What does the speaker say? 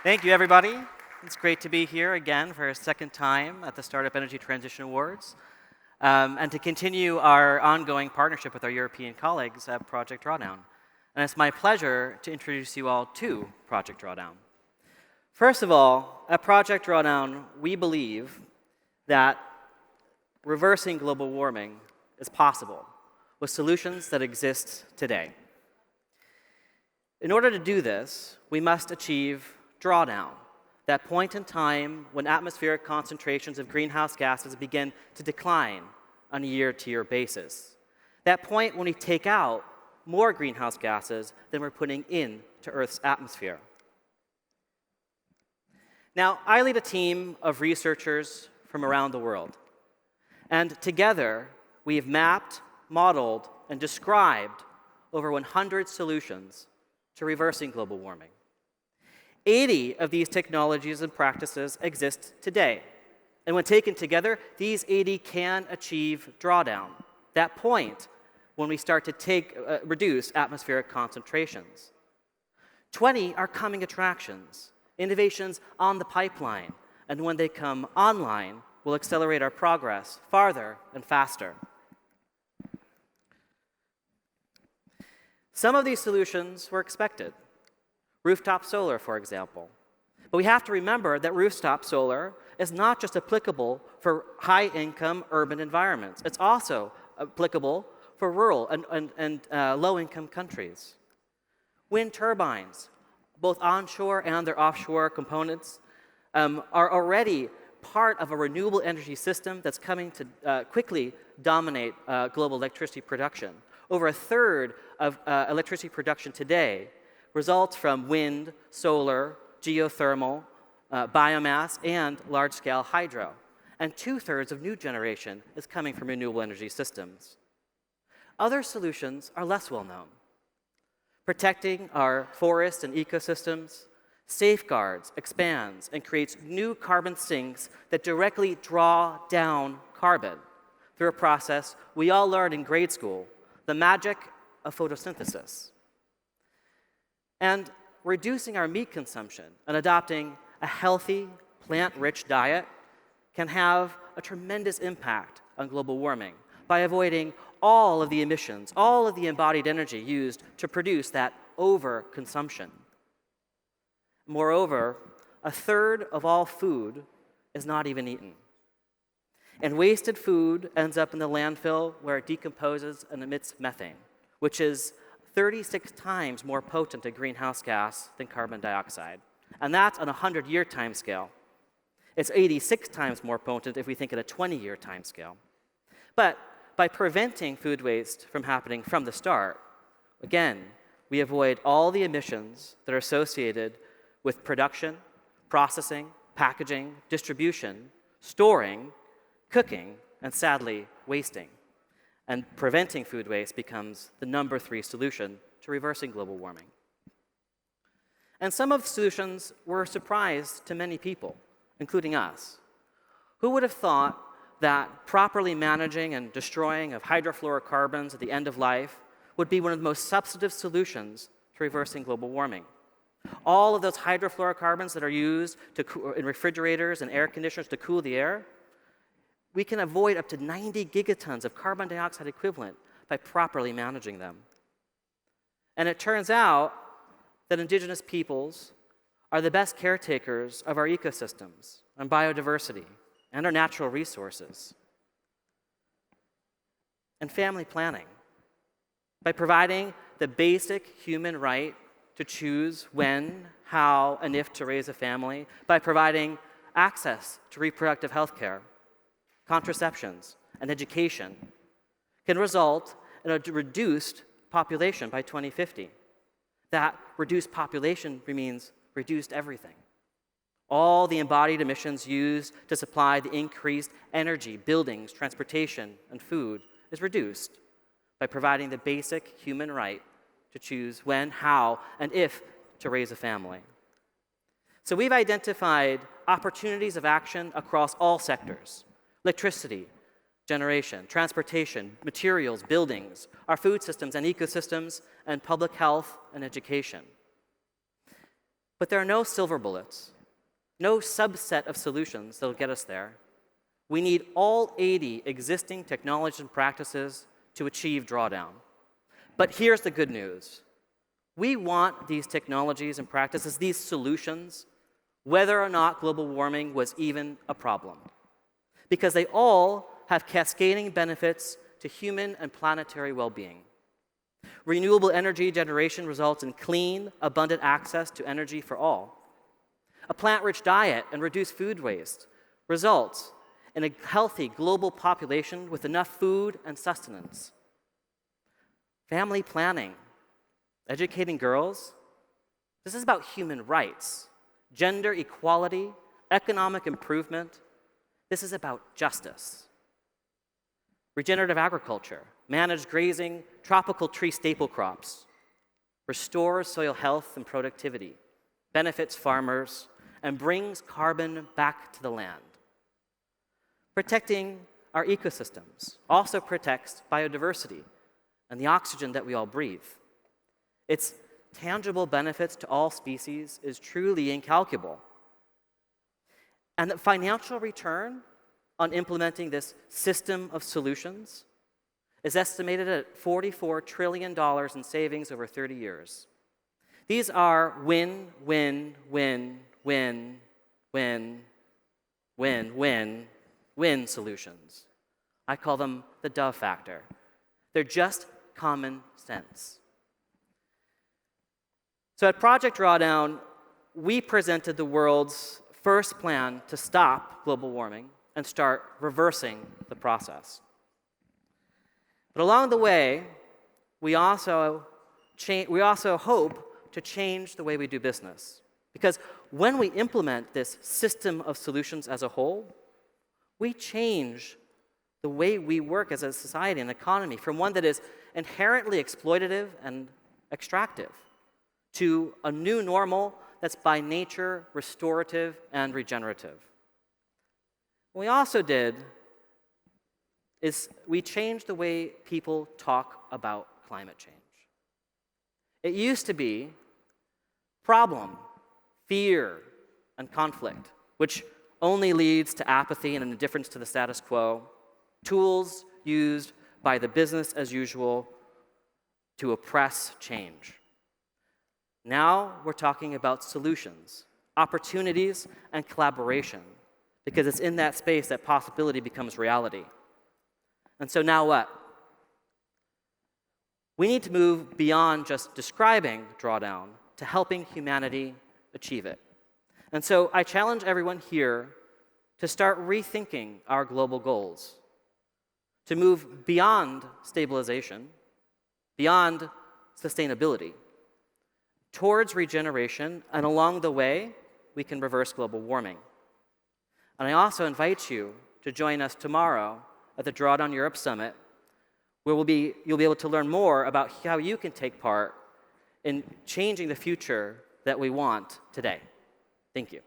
Thank you, everybody. It's great to be here again for a second time at the Startup Energy Transition Awards, and to continue our ongoing partnership with our European colleagues at Project Drawdown. And it's my pleasure to introduce you all to Project Drawdown. First of all, at Project Drawdown, we believe that reversing global warming is possible with solutions that exist today. In order to do this, we must achieve drawdown, that point in time when atmospheric concentrations of greenhouse gases begin to decline on a year-to-year basis. That point when we take out more greenhouse gases than we're putting into Earth's atmosphere. Now, I lead a team of researchers from around the world. And together, we have mapped, modeled, and described over 100 solutions to reversing global warming. 80 of these technologies and practices exist today. And when taken together, these 80 can achieve drawdown, that point when we start to reduce atmospheric concentrations. 20 are coming attractions, innovations on the pipeline, and when they come online, will accelerate our progress farther and faster. Some of these solutions were expected. Rooftop solar, for example. But we have to remember that rooftop solar is not just applicable for high-income urban environments. It's also applicable for rural and low-income countries. Wind turbines, both onshore and their offshore components, are already part of a renewable energy system that's coming to quickly dominate global electricity production. Over a third of electricity production today results from wind, solar, geothermal, biomass, and large-scale hydro. And 2/3 of new generation is coming from renewable energy systems. Other solutions are less well known. Protecting our forests and ecosystems safeguards, expands, and creates new carbon sinks that directly draw down carbon through a process we all learned in grade school, the magic of photosynthesis. And reducing our meat consumption and adopting a healthy, plant-rich diet can have a tremendous impact on global warming by avoiding all of the emissions, all of the embodied energy used to produce that overconsumption. Moreover, a third of all food is not even eaten. And wasted food ends up in the landfill where it decomposes and emits methane, which is 36 times more potent a greenhouse gas than carbon dioxide. And that's on a 100-year timescale. It's 86 times more potent if we think at a 20-year timescale. But by preventing food waste from happening from the start, again, we avoid all the emissions that are associated with production, processing, packaging, distribution, storing, cooking, and sadly, wasting. And preventing food waste becomes the number 3 solution to reversing global warming. And some of the solutions were a surprise to many people, including us. Who would have thought that properly managing and destroying of hydrofluorocarbons at the end of life would be one of the most substantive solutions to reversing global warming? All of those hydrofluorocarbons that are used in refrigerators and air conditioners to cool the air, we can avoid up to 90 gigatons of carbon dioxide equivalent by properly managing them. And it turns out that indigenous peoples are the best caretakers of our ecosystems and biodiversity and our natural resources. And family planning, by providing the basic human right to choose when, how, and if to raise a family, by providing access to reproductive health care, contraceptions, and education, can result in a reduced population by 2050. That reduced population means reduced everything. All the embodied emissions used to supply the increased energy, buildings, transportation, and food is reduced by providing the basic human right to choose when, how, and if to raise a family. So we've identified opportunities of action across all sectors: electricity, generation, transportation, materials, buildings, our food systems and ecosystems, and public health and education. But there are no silver bullets, no subset of solutions that will get us there. We need all 80 existing technologies and practices to achieve drawdown. But here's the good news. We want these technologies and practices, these solutions, whether or not global warming was even a problem, because they all have cascading benefits to human and planetary well-being. Renewable energy generation results in clean, abundant access to energy for all. A plant-rich diet and reduced food waste results in a healthy global population with enough food and sustenance. Family planning, educating girls, this is about human rights, gender equality, economic improvement. This is about justice. Regenerative agriculture, managed grazing, tropical tree staple crops, restores soil health and productivity, benefits farmers, and brings carbon back to the land. Protecting our ecosystems also protects biodiversity and the oxygen that we all breathe. Its tangible benefits to all species is truly incalculable. And the financial return on implementing this system of solutions is estimated at $44 trillion in savings over 30 years. These are win, win, win, win, win, win, win, win solutions. I call them the Dove factor. They're just common sense. So at Project Drawdown, we presented the world's first plan to stop global warming and start reversing the process. But along the way, we also hope to change the way we do business. Because when we implement this system of solutions as a whole, we change the way we work as a society and economy from one that is inherently exploitative and extractive to a new normal that's by nature restorative and regenerative. What we also did is we changed the way people talk about climate change. It used to be problem, fear, and conflict, which only leads to apathy and an indifference to the status quo, tools used by the business as usual to oppress change. Now we're talking about solutions, opportunities, and collaboration, because it's in that space that possibility becomes reality. And so now what? We need to move beyond just describing drawdown to helping humanity achieve it. And so I challenge everyone here to start rethinking our global goals, to move beyond stabilization, beyond sustainability, towards regeneration, and along the way, we can reverse global warming. And I also invite you to join us tomorrow at the Drawdown Europe Summit, where you'll be able to learn more about how you can take part in changing the future that we want today. Thank you.